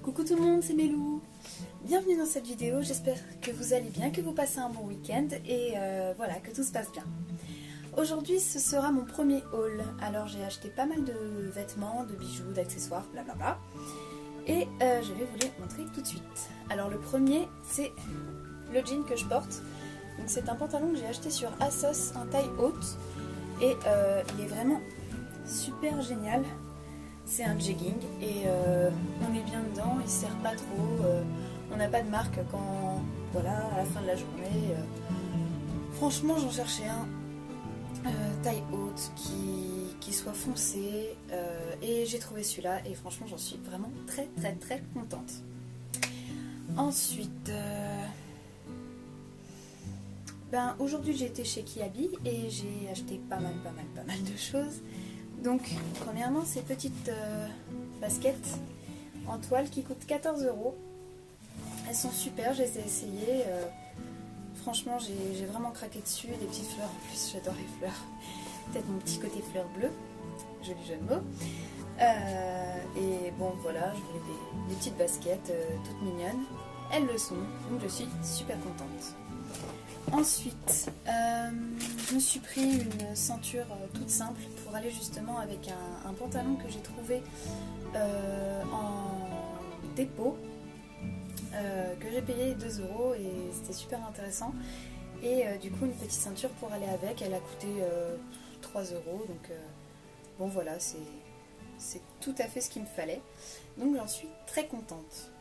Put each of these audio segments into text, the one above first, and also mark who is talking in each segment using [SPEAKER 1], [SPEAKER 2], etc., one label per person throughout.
[SPEAKER 1] Coucou tout le monde, c'est Mélou. Bienvenue dans cette vidéo, j'espère que vous allez bien, que vous passez un bon week-end et voilà, que tout se passe bien. Aujourd'hui ce sera mon premier haul, alors j'ai acheté pas mal de vêtements, de bijoux, d'accessoires, blablabla. Et je vais vous les montrer tout de suite. Alors le premier c'est le jean que je porte. Donc c'est un pantalon que j'ai acheté sur ASOS, en taille haute. Et il est vraiment super génial. C'est un jegging et on est bien dedans, il ne serre pas trop, on n'a pas de marque quand, voilà, à la fin de la journée. Franchement j'en cherchais un taille haute qui soit foncé et j'ai trouvé celui-là et franchement j'en suis vraiment très contente. Ensuite, aujourd'hui j'ai été chez Kiabi et j'ai acheté pas mal de choses. Donc, premièrement, ces petites baskets en toile qui coûtent 14 €. Elles sont super, je les ai essayées. Franchement, j'ai vraiment craqué dessus. Des petites fleurs, en plus, j'adore les fleurs. Peut-être mon petit côté fleur bleue. Joli jeu de mots. Et bon, voilà, je voulais des petites baskets toutes mignonnes. Elles le sont, donc je suis super contente. Ensuite, je me suis pris une ceinture toute simple pour aller justement avec un pantalon que j'ai trouvé en dépôt, que j'ai payé 2 € et c'était super intéressant. Et du coup une petite ceinture pour aller avec, elle a coûté 3 €, donc bon voilà, c'est tout à fait ce qu'il me fallait. Donc j'en suis très contente.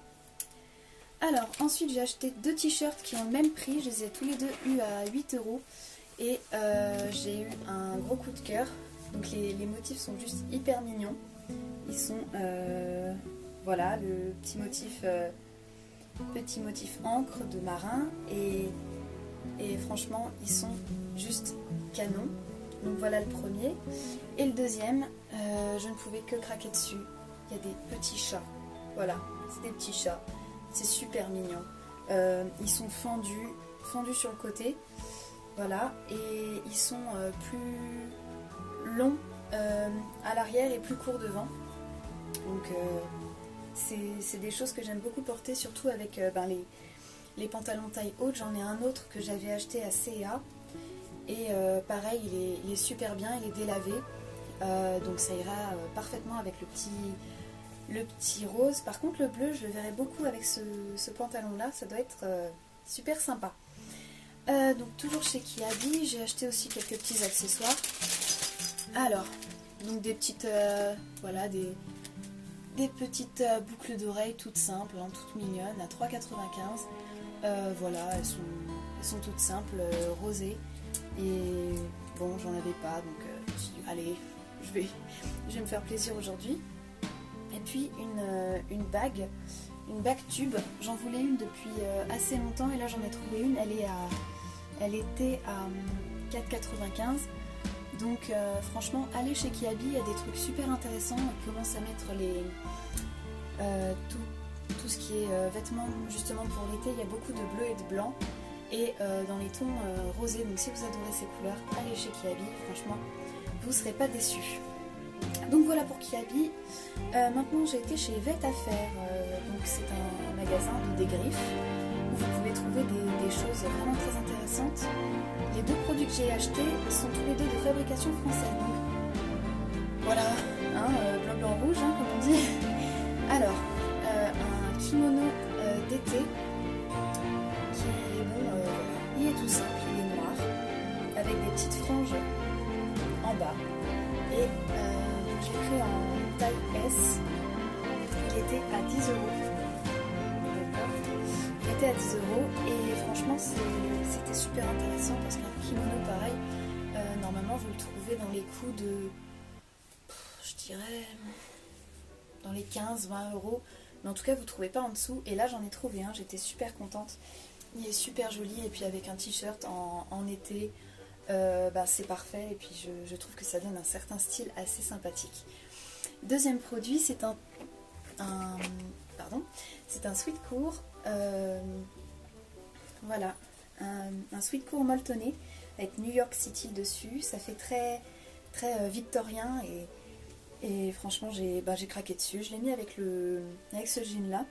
[SPEAKER 1] Alors ensuite j'ai acheté 2 t-shirts qui ont le même prix, je les ai tous les deux eus à 8 € et j'ai eu un gros coup de cœur. Donc les motifs sont juste hyper mignons, ils sont voilà, le petit motif encre de marin et franchement ils sont juste canons. Donc voilà le premier et le deuxième, je ne pouvais que craquer dessus. Il y a des petits chats, voilà, c'est des petits chats. C'est super mignon. Ils sont fendus sur le côté. Voilà. Et ils sont plus longs à l'arrière et plus courts devant. Donc c'est des choses que j'aime beaucoup porter, surtout avec les pantalons taille haute. J'en ai un autre que j'avais acheté à C&A. Et pareil, il est super bien, il est délavé. Donc ça ira parfaitement avec le petit rose. Par contre le bleu je le verrai beaucoup avec ce pantalon là, ça doit être super sympa. Donc toujours chez Kiabi, j'ai acheté aussi quelques petits accessoires. Alors donc des petites voilà, des petites boucles d'oreilles toutes simples, hein, toutes mignonnes à 3,95 €. Voilà, elles sont toutes simples, rosées. Et bon, j'en avais pas, donc je me suis dit allez, je vais me faire plaisir aujourd'hui. Et puis une bague tube, j'en voulais une depuis assez longtemps et là j'en ai trouvé une, elle était à 4,95 €. Donc franchement, allez chez Kiabi, il y a des trucs super intéressants, ils commencent à mettre tout ce qui est vêtements justement pour l'été, il y a beaucoup de bleu et de blanc et dans les tons rosés, donc si vous adorez ces couleurs, allez chez Kiabi, franchement vous ne serez pas déçus. Donc voilà pour Kiabi. Maintenant j'ai été chez Vetaffaire, donc c'est un magasin de dégriffe où vous pouvez trouver des choses vraiment très intéressantes. Les 2 produits que j'ai achetés sont tous les deux de fabrication française. Donc voilà, hein, blanc rouge, hein, comme on dit. Alors, un kimono d'été qui est bon, il est tout simple, il est noir, avec des petites franges en bas. Et je l'ai pris en taille S, il était à 10 €. Il était à 10 € et franchement c'était super intéressant parce qu'un kimono pareil, normalement vous le trouvez dans les coûts de, je dirais, dans les 15-20 €, mais en tout cas vous ne trouvez pas en dessous. Et là j'en ai trouvé un, j'étais super contente, il est super joli et puis avec un t-shirt en été, c'est parfait et puis je trouve que ça donne un certain style assez sympathique. Deuxième produit, c'est un sweatcourt, voilà, un sweatcourt molletonné avec New York City dessus. Ça fait très victorien Et franchement, j'ai craqué dessus. Je l'ai mis avec ce jean là.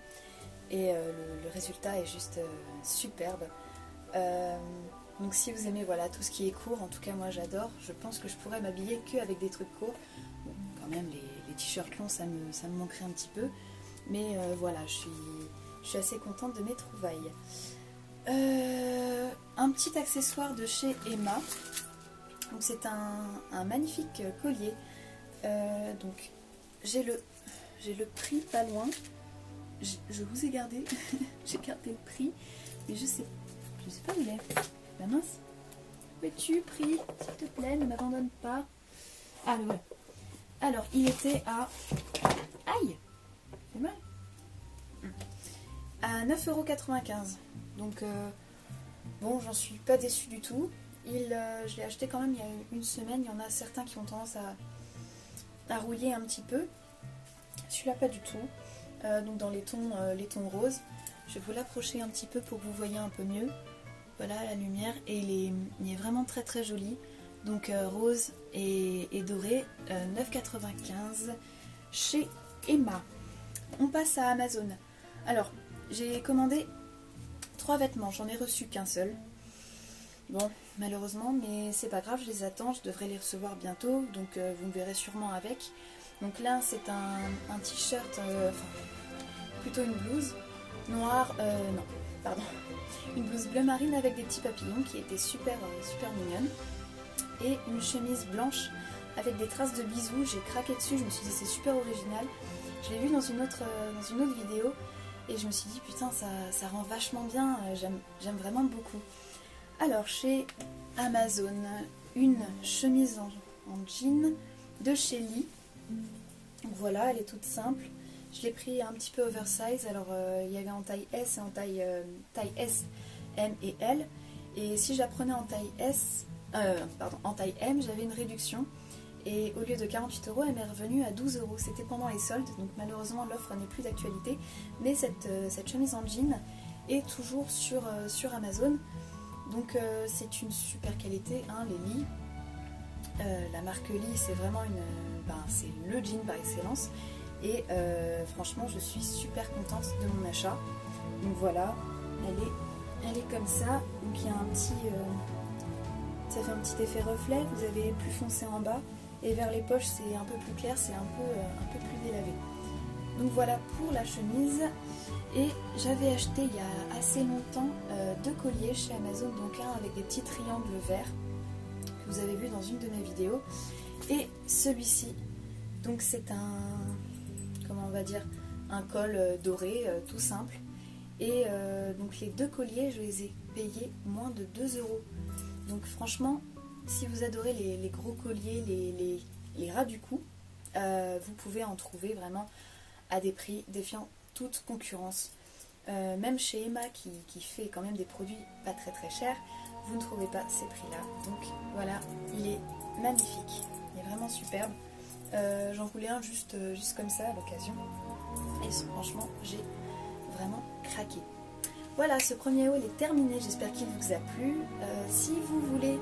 [SPEAKER 1] Et le résultat est juste superbe. Donc si vous aimez voilà, tout ce qui est court, en tout cas moi j'adore. Je pense que je pourrais m'habiller qu'avec des trucs courts. Bon, quand même les t-shirts longs ça me manquerait un petit peu. Mais voilà, je suis assez contente de mes trouvailles. Un petit accessoire de chez Emma. Donc c'est un magnifique collier. Donc j'ai le prix pas loin. Je vous ai gardé. J'ai gardé le prix. Mais je sais pas où il est. La mince. Où es-tu, prix? S'il te plaît, ne m'abandonne pas. Ah, le voilà. Alors, il était à... Aïe! C'est mal. À 9,95 €. Donc, bon, j'en suis pas déçue du tout. Je l'ai acheté quand même il y a une semaine. Il y en a certains qui ont tendance à rouiller un petit peu. Celui-là, pas du tout. Donc, dans les tons roses. Je vais vous l'approcher un petit peu pour que vous voyez un peu mieux. Voilà la lumière. Et il est vraiment très très joli. Donc, rose et doré. 9,95 € chez Emma. On passe à Amazon. Alors, j'ai commandé 3 vêtements, j'en ai reçu qu'un seul. Bon, malheureusement, mais c'est pas grave, je les attends, je devrais les recevoir bientôt, donc vous me verrez sûrement avec. Donc là, c'est un t-shirt, plutôt une blouse noire, non, pardon, une blouse bleu marine avec des petits papillons qui était super mignonne. Et une chemise blanche avec des traces de bisous, j'ai craqué dessus, je me suis dit c'est super original. Je l'ai vu dans une autre vidéo et je me suis dit putain ça rend vachement bien, j'aime vraiment beaucoup. Alors chez Amazon, une chemise en jean de chez Lee. Donc voilà, elle est toute simple. Je l'ai pris un petit peu oversize, alors il y avait en taille S et en taille S, M et L. Et si je la prenais en taille en taille M, j'avais une réduction. Et au lieu de 48 €, elle m'est revenue à 12 €. C'était pendant les soldes, donc malheureusement l'offre n'est plus d'actualité. Mais cette chemise en jean est toujours sur Amazon. Donc c'est une super qualité, hein, les Lee. La marque Lee, c'est vraiment c'est le jean par excellence. Et franchement, je suis super contente de mon achat. Donc voilà, elle est comme ça. Donc il y a ça fait un petit effet reflet. Vous avez plus foncé en bas. Et vers les poches, c'est un peu plus clair, c'est un peu plus délavé. Donc voilà pour la chemise. Et j'avais acheté il y a assez longtemps 2 colliers chez Amazon. Donc un avec des petits triangles verts que vous avez vu dans une de mes vidéos. Et celui-ci, donc c'est comment on va dire, un col doré, tout simple. Et donc les 2 colliers, je les ai payés moins de 2 €. Donc franchement, si vous adorez les gros colliers, les ras du cou, vous pouvez en trouver vraiment à des prix défiant toute concurrence. Même chez Emma qui fait quand même des produits pas très très chers, vous ne trouvez pas ces prix-là. Donc voilà, il est magnifique, il est vraiment superbe. J'en voulais un juste comme ça à l'occasion. Et franchement, j'ai vraiment craqué. Voilà, ce premier haul est terminé, j'espère qu'il vous a plu. Si vous voulez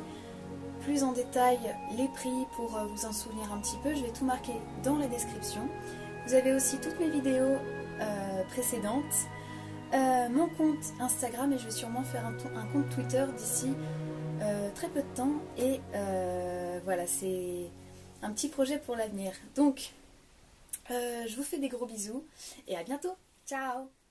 [SPEAKER 1] plus en détail les prix pour vous en souvenir un petit peu, je vais tout marquer dans la description. Vous avez aussi toutes mes vidéos précédentes, mon compte Instagram et je vais sûrement faire un compte Twitter d'ici très peu de temps. Et voilà, c'est un petit projet pour l'avenir. Donc, je vous fais des gros bisous et à bientôt. Ciao!